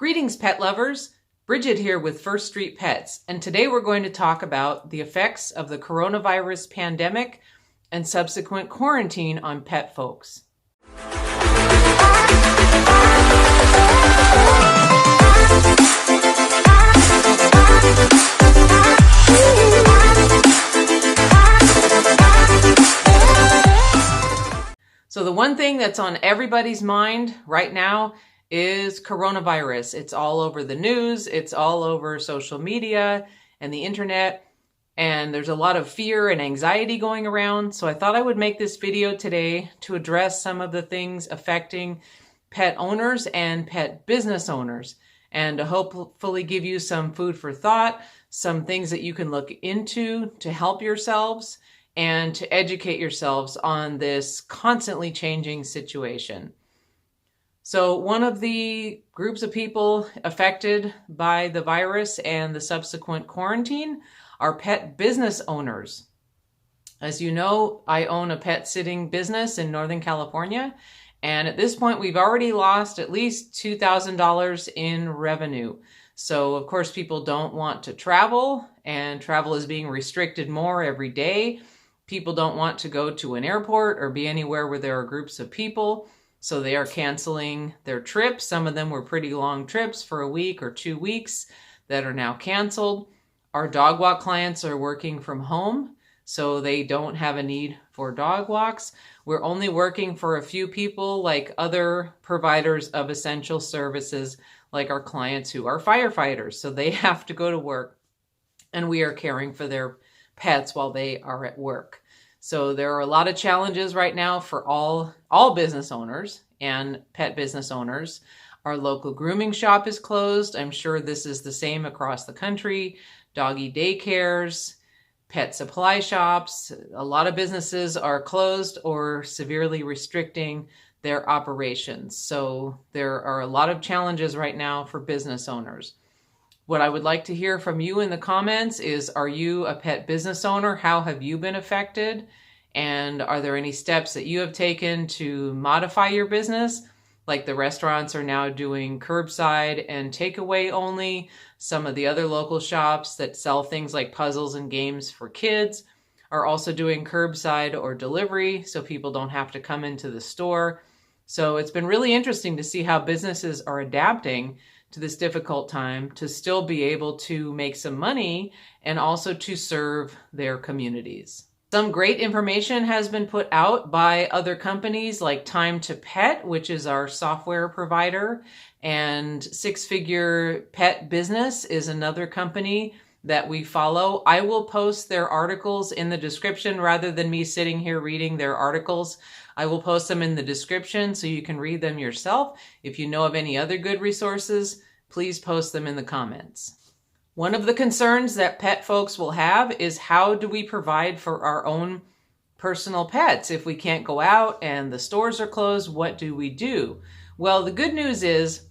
Greetings, pet lovers. Bridget here with First Street Pets, and today we're going to talk about the effects of the coronavirus pandemic and subsequent quarantine on pet folks. So the one thing that's on everybody's mind right now is coronavirus. It's all over the news, it's all over social media and the internet, and there's a lot of fear and anxiety going around. So I thought I would make this video today to address some of the things affecting pet owners and pet business owners, and to hopefully give you some food for thought, some things that you can look into to help yourselves and to educate yourselves on this constantly changing situation. So one of the groups of people affected by the virus and the subsequent quarantine are pet business owners. As you know, I own a pet sitting business in Northern California, and at this point we've already lost at least $2,000 in revenue. So of course people don't want to travel, and travel is being restricted more every day. People don't want to go to an airport or be anywhere where there are groups of people. So they are canceling their trips. Some of them were pretty long trips for a week or 2 weeks that are now canceled. Our dog walk clients are working from home, so they don't have a need for dog walks. We're only working for a few people, like other providers of essential services, like our clients who are firefighters. So they have to go to work, and we are caring for their pets while they are at work. So there are a lot of challenges right now for all business owners and pet business owners. Our local grooming shop is closed. I'm sure this is the same across the country. Doggy daycares, pet supply shops, a lot of businesses are closed or severely restricting their operations. So there are a lot of challenges right now for business owners. What I would like to hear from you in the comments is, are you a pet business owner? How have you been affected? And are there any steps that you have taken to modify your business? Like the restaurants are now doing curbside and takeaway only. Some of the other local shops that sell things like puzzles and games for kids are also doing curbside or delivery, so people don't have to come into the store. So it's been really interesting to see how businesses are adapting to this difficult time to still be able to make some money and also to serve their communities. Some great information has been put out by other companies like Time to Pet, which is our software provider, and Six Figure Pet Business is another company that we follow. I will post their articles in the description rather than me sitting here reading their articles. I will post them in the description so you can read them yourself. If you know of any other good resources, please post them in the comments. One of the concerns that pet folks will have is, how do we provide for our own personal pets? If we can't go out and the stores are closed, what do we do? Well, the good news is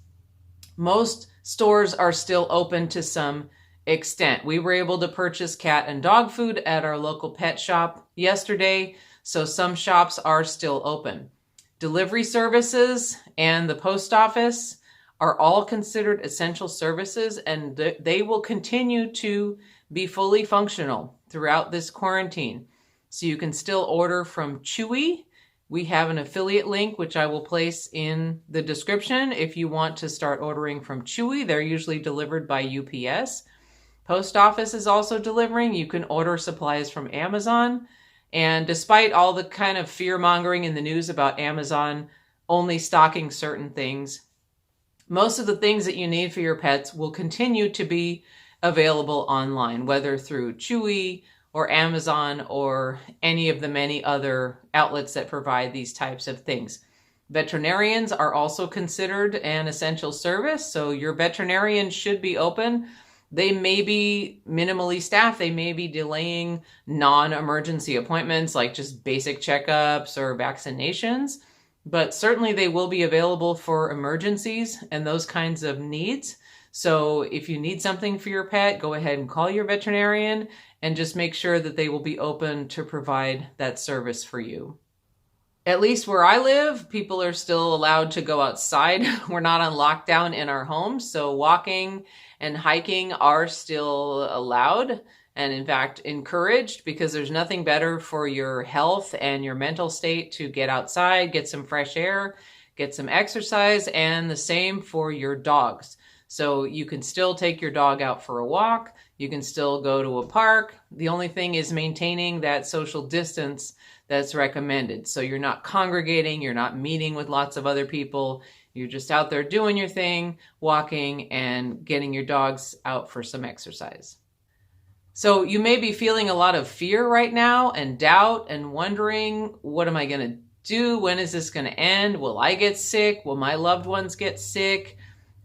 most stores are still open to some extent. We were able to purchase cat and dog food at our local pet shop yesterday, so some shops are still open. Delivery services and the post office are all considered essential services, and they will continue to be fully functional throughout this quarantine. So you can still order from Chewy. We have an affiliate link, which I will place in the description if you want to start ordering from Chewy. They're usually delivered by UPS. Post office is also delivering. You can order supplies from Amazon. And despite all the kind of fear-mongering in the news about Amazon only stocking certain things, most of the things that you need for your pets will continue to be available online, whether through Chewy or Amazon or any of the many other outlets that provide these types of things. Veterinarians are also considered an essential service, so your veterinarian should be open. They may be minimally staffed. They may be delaying non-emergency appointments like just basic checkups or vaccinations, but certainly they will be available for emergencies and those kinds of needs. So if you need something for your pet, go ahead and call your veterinarian and just make sure that they will be open to provide that service for you. At least where I live, people are still allowed to go outside. We're not on lockdown in our homes, so walking and hiking are still allowed and in fact encouraged, because there's nothing better for your health and your mental state to get outside, get some fresh air, get some exercise, and the same for your dogs. So you can still take your dog out for a walk. You can still go to a park. The only thing is maintaining that social distance that's recommended. So you're not congregating, you're not meeting with lots of other people. You're just out there doing your thing, walking, and getting your dogs out for some exercise. So you may be feeling a lot of fear right now and doubt and wondering, what am I going to do? When is this going to end? Will I get sick? Will my loved ones get sick?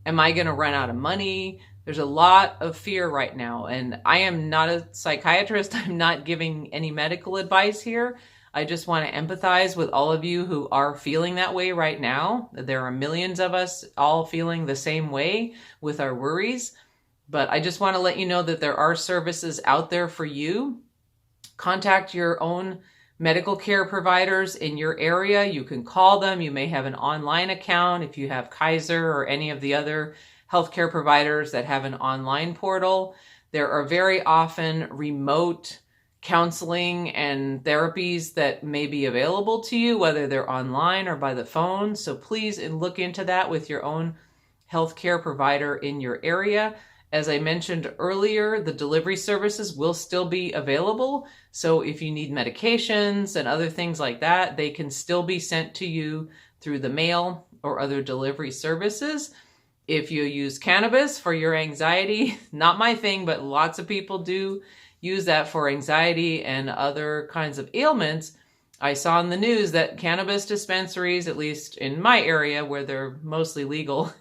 Am I going to run out of money? There's a lot of fear right now, and I am not a psychiatrist. I'm not giving any medical advice here. I just want to empathize with all of you who are feeling that way right now. There are millions of us all feeling the same way with our worries. But I just want to let you know that there are services out there for you. Contact your own medical care providers in your area. You can call them. You may have an online account if you have Kaiser or any of the other healthcare providers that have an online portal. There are very often remote counseling and therapies that may be available to you, whether they're online or by the phone. So please look into that with your own healthcare provider in your area. As I mentioned earlier, the delivery services will still be available. So if you need medications and other things like that, they can still be sent to you through the mail or other delivery services. If you use cannabis for your anxiety, not my thing, but lots of people do use that for anxiety and other kinds of ailments. I saw in the news that cannabis dispensaries, at least in my area where they're mostly legal,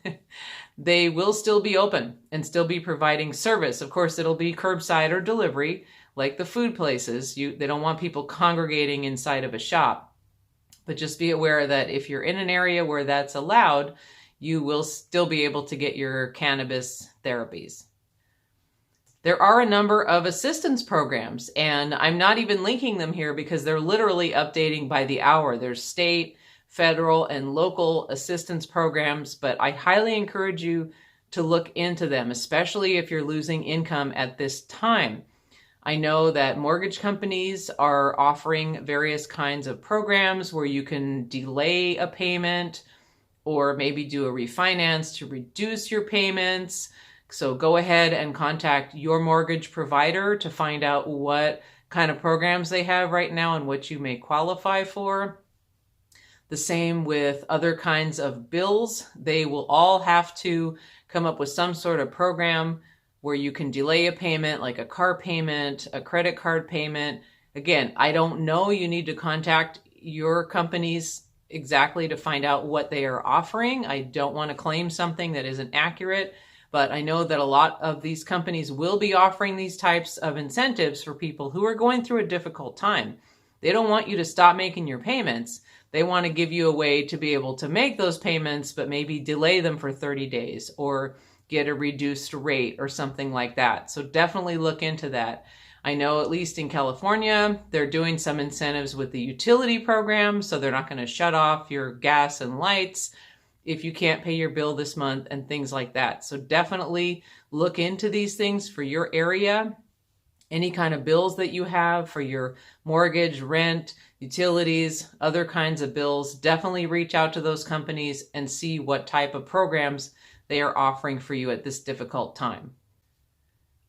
they will still be open and still be providing service. Of course, it'll be curbside or delivery, like the food places. They don't want people congregating inside of a shop. But just be aware that if you're in an area where that's allowed, you will still be able to get your cannabis therapies. There are a number of assistance programs, and I'm not even linking them here because they're literally updating by the hour. There's state, federal, and local assistance programs, but I highly encourage you to look into them, especially if you're losing income at this time. I know that mortgage companies are offering various kinds of programs where you can delay a payment or maybe do a refinance to reduce your payments. So go ahead and contact your mortgage provider to find out what kind of programs they have right now and what you may qualify for. The same with other kinds of bills. They will all have to come up with some sort of program where you can delay a payment, like a car payment, a credit card payment. Again, I don't know. You need to contact your companies exactly to find out what they are offering. I don't want to claim something that isn't accurate, but I know that a lot of these companies will be offering these types of incentives for people who are going through a difficult time. They don't want you to stop making your payments. They want to give you a way to be able to make those payments, but maybe delay them for 30 days or get a reduced rate or something like that. So definitely look into that. I know at least in California, they're doing some incentives with the utility program, so they're not going to shut off your gas and lights if you can't pay your bill this month and things like that. So definitely look into these things for your area. Any kind of bills that you have for your mortgage, rent, utilities, other kinds of bills, definitely reach out to those companies and see what type of programs they are offering for you at this difficult time.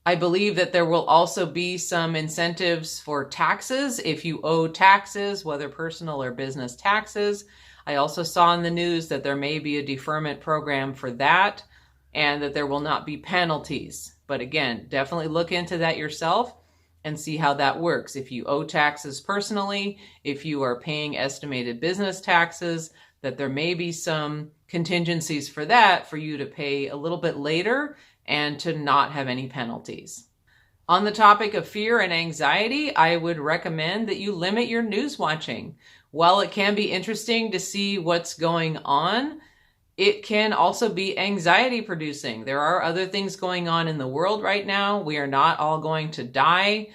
I believe that there will also be some incentives for taxes if you owe taxes, whether personal or business taxes. I also saw in the news that there may be a deferment program for that and that there will not be penalties. But again, definitely look into that yourself and see how that works. If you owe taxes personally, if you are paying estimated business taxes, that there may be some contingencies for that for you to pay a little bit later and to not have any penalties. On the topic of fear and anxiety, I would recommend that you limit your news watching. While it can be interesting to see what's going on, it can also be anxiety producing. There are other things going on in the world right now. We are not all going to die.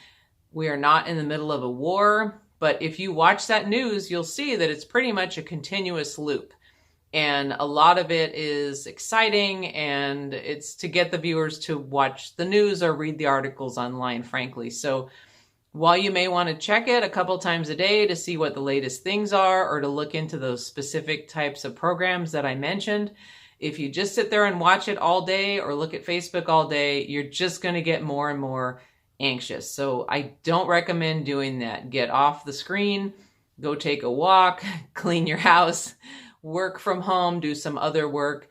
We are not in the middle of a war. But if you watch that news, you'll see that it's pretty much a continuous loop. And a lot of it is exciting, and it's to get the viewers to watch the news or read the articles online, frankly. So while you may want to check it a couple times a day to see what the latest things are or to look into those specific types of programs that I mentioned, if you just sit there and watch it all day or look at Facebook all day, you're just going to get more and more anxious. So I don't recommend doing that. Get off the screen, go take a walk, clean your house, work from home, do some other work.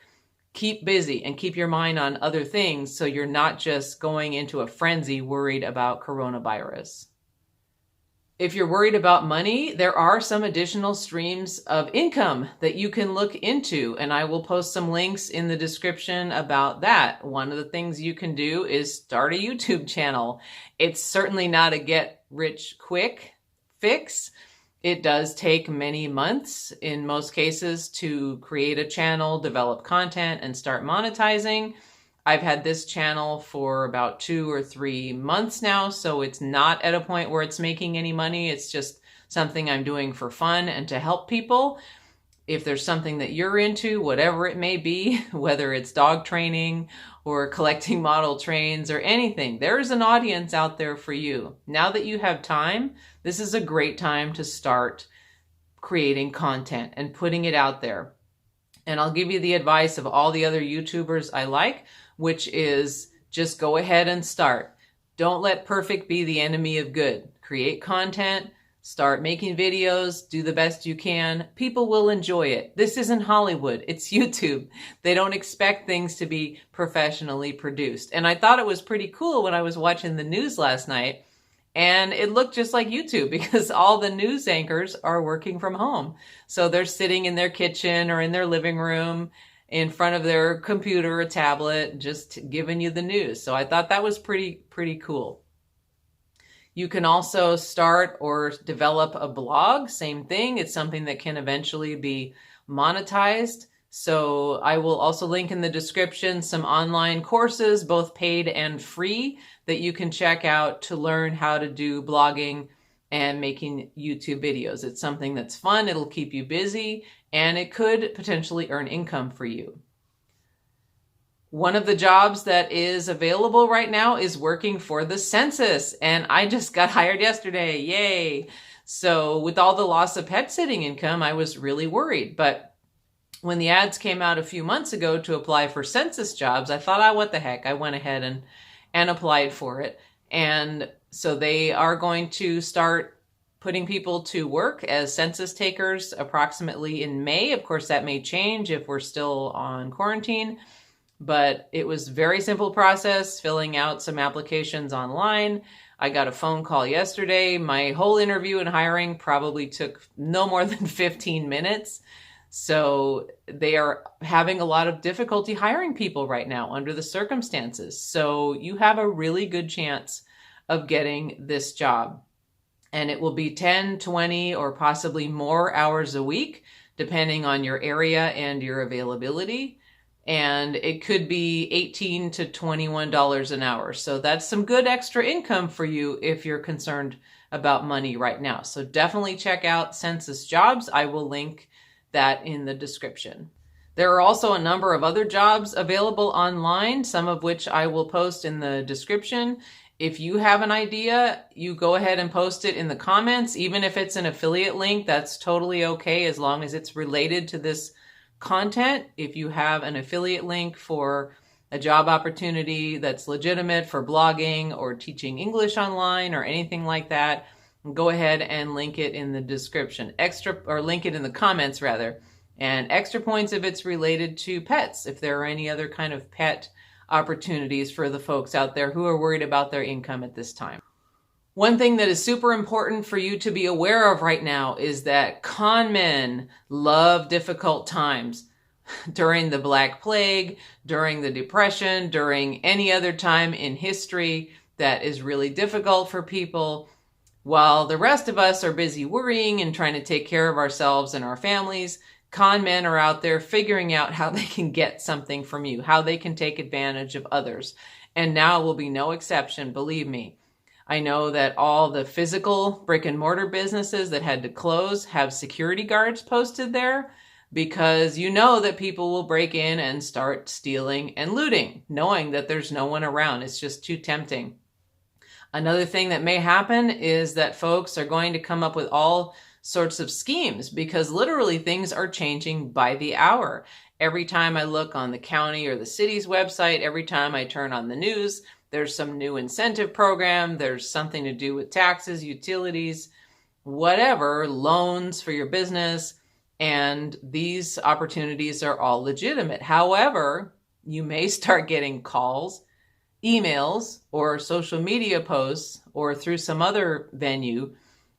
Keep busy and keep your mind on other things so you're not just going into a frenzy worried about coronavirus. If you're worried about money, there are some additional streams of income that you can look into, and I will post some links in the description about that. One of the things you can do is start a YouTube channel. It's certainly not a get-rich-quick fix. It does take many months in most cases to create a channel, develop content, and start monetizing. I've had this channel for about 2 or 3 months now, so it's not at a point where it's making any money. It's just something I'm doing for fun and to help people. If there's something that you're into, whatever it may be, whether it's dog training or collecting model trains or anything, there's an audience out there for you. Now that you have time, this is a great time to start creating content and putting it out there. And I'll give you the advice of all the other YouTubers I like, which is just go ahead and start. Don't let perfect be the enemy of good. Create content, start making videos, do the best you can. People will enjoy it. This isn't Hollywood, it's YouTube. They don't expect things to be professionally produced. And I thought it was pretty cool when I was watching the news last night, and it looked just like YouTube because all the news anchors are working from home. So they're sitting in their kitchen or in their living room in front of their computer or tablet, just giving you the news. So I thought that was pretty cool. You can also start or develop a blog, same thing. It's something that can eventually be monetized. So I will also link in the description some online courses, both paid and free, that you can check out to learn how to do blogging and making YouTube videos. It's something that's fun, it'll keep you busy, and it could potentially earn income for you. One of the jobs that is available right now is working for the census, and I just got hired yesterday, yay! So with all the loss of pet sitting income, I was really worried, but when the ads came out a few months ago to apply for census jobs, I thought, what the heck, I went ahead and applied for it. And so they are going to start putting people to work as census takers approximately in May. Of course, that may change if we're still on quarantine, but it was a very simple process, filling out some applications online. I got a phone call yesterday. My whole interview and hiring probably took no more than 15 minutes. So they are having a lot of difficulty hiring people right now under the circumstances. So you have a really good chance of getting this job. And it will be 10, 20, or possibly more hours a week, depending on your area and your availability. And it could be $18 to $21 an hour. So that's some good extra income for you if you're concerned about money right now. So definitely check out Census Jobs. I will link that in the description. There are also a number of other jobs available online, some of which I will post in the description. If you have an idea, you go ahead and post it in the comments. Even if it's an affiliate link, that's totally okay as long as it's related to this content. If you have an affiliate link for a job opportunity that's legitimate for blogging or teaching English online or anything like that, go ahead and link it in the description. Link it in the comments rather. And extra points if it's related to pets, if there are any other kind of pet opportunities for the folks out there who are worried about their income at this time. One thing that is super important for you to be aware of right now is that con men love difficult times. During the Black Plague, during the Depression, during any other time in history that is really difficult for people, while the rest of us are busy worrying and trying to take care of ourselves and our families, con men are out there figuring out how they can get something from you, how they can take advantage of others. And now will be no exception, believe me. I know that all the physical brick and mortar businesses that had to close have security guards posted there because you know that people will break in and start stealing and looting, knowing that there's no one around. It's just too tempting. Another thing that may happen is that folks are going to come up with all sorts of schemes because literally things are changing by the hour. Every time I look on the county or the city's website, every time I turn on the news, there's some new incentive program. There's something to do with taxes, utilities, whatever, loans for your business. And these opportunities are all legitimate. However, you may start getting calls, emails, or social media posts, or through some other venue,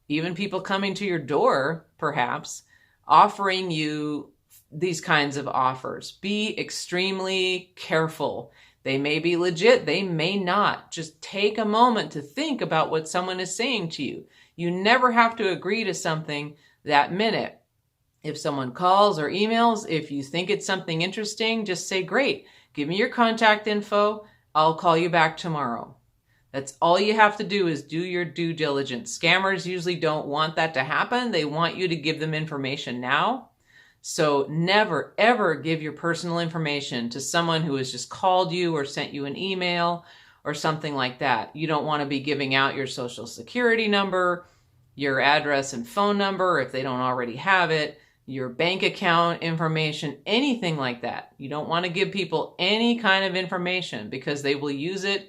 even people coming to your door, perhaps, offering you these kinds of offers. Be extremely careful. They may be legit, they may not. Just take a moment to think about what someone is saying to you. You never have to agree to something that minute. If someone calls or emails, if you think it's something interesting, just say, great, give me your contact info. I'll call you back tomorrow. That's all you have to do is do your due diligence. Scammers usually don't want that to happen. They want you to give them information now. So never, ever give your personal information to someone who has just called you or sent you an email or something like that. You don't want to be giving out your social security number, your address and phone number if they don't already have it, your bank account information, anything like that. You don't want to give people any kind of information because they will use it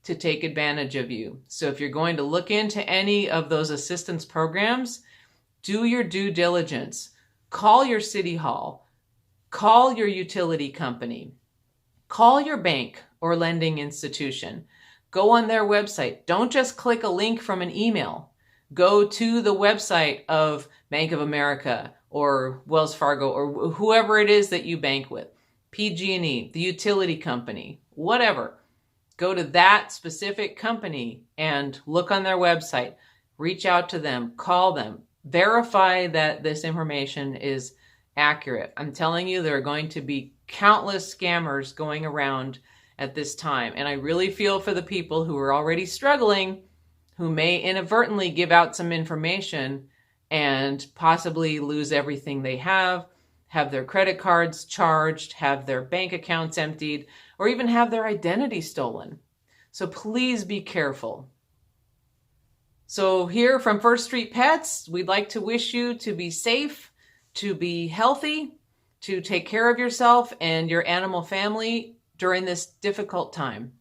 to take advantage of you. So if you're going to look into any of those assistance programs, do your due diligence. Call your city hall, call your utility company, call your bank or lending institution. Go on their website. Don't just click a link from an email. Go to the website of Bank of America or Wells Fargo or whoever it is that you bank with, PG&E, the utility company, whatever. Go to that specific company and look on their website. Reach out to them, call them, verify that this information is accurate. I'm telling you, there are going to be countless scammers going around at this time. And I really feel for the people who are already struggling, who may inadvertently give out some information and possibly lose everything they have their credit cards charged, have their bank accounts emptied, or even have their identity stolen. So please be careful. So here from First Street Pets, we'd like to wish you to be safe, to be healthy, to take care of yourself and your animal family during this difficult time.